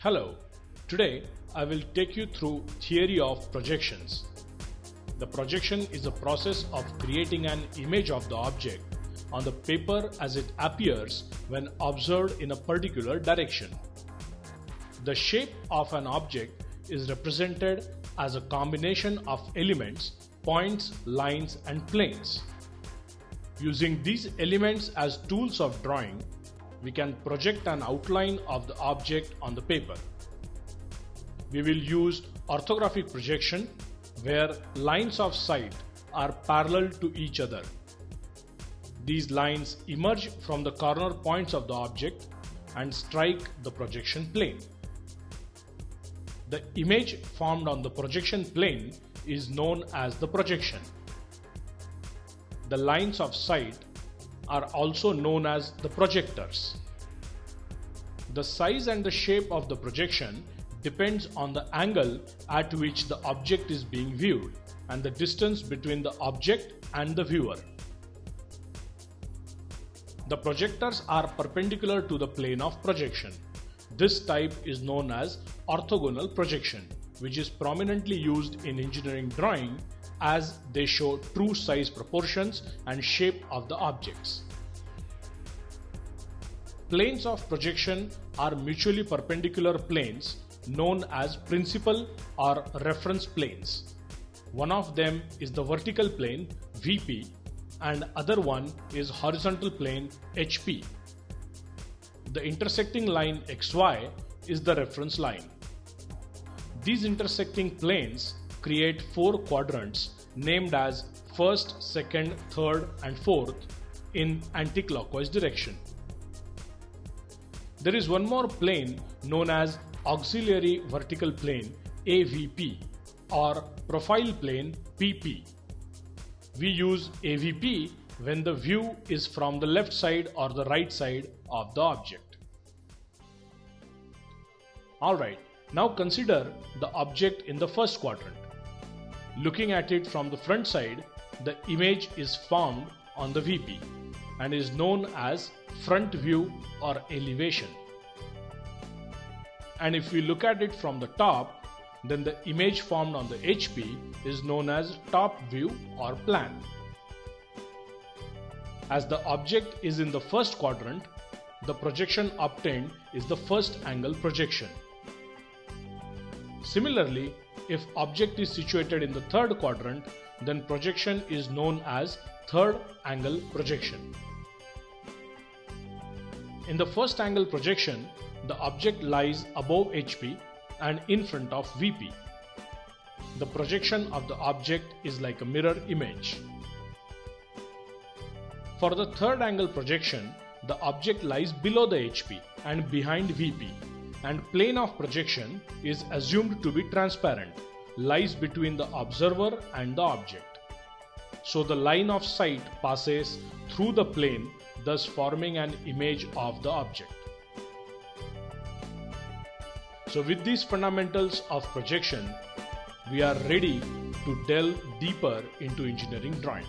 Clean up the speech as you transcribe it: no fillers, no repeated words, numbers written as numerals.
Hello, today I will take you through theory of projections. The projection is a process of creating an image of the object on the paper as it appears when observed in a particular direction. The shape of an object is represented as a combination of elements, points, lines, and planes. Using these elements as tools of drawing, we can project an outline of the object on the paper. We will use orthographic projection where lines of sight are parallel to each other. These lines emerge from the corner points of the object and strike the projection plane. The image formed on the projection plane is known as the projection. The lines of sight are also known as the projectors. The size and the shape of the projection depends on the angle at which the object is being viewed and the distance between the object and the viewer. The projectors are perpendicular to the plane of projection. This type is known as orthogonal projection, which is prominently used in engineering drawing as they show true size proportions and shape of the objects. Planes of projection are mutually perpendicular planes known as principal or reference planes. One of them is the vertical plane VP and other one is horizontal plane HP. The intersecting line XY is the reference line. These intersecting planes create four quadrants named as first, second, third, and fourth in anti-clockwise direction. There is one more plane known as auxiliary vertical plane AVP or profile plane PP. We use AVP when the view is from the left side or the right side of the object. Alright, now consider the object in the first quadrant. Looking at it from the front side, the image is formed on the VP and is known as front view or elevation. And if we look at it from the top, then the image formed on the HP is known as top view or plan. As the object is in the first quadrant, the projection obtained is the first angle projection. Similarly, if object is situated in the third quadrant, then projection is known as third angle projection. In the first angle projection, the object lies above HP and in front of VP. The projection of the object is like a mirror image. For the third angle projection, the object lies below the HP and behind VP, and plane of projection is assumed to be transparent, lies between the observer and the object. So the line of sight passes through the plane, thus forming an image of the object. So with these fundamentals of projection, we are ready to delve deeper into engineering drawing.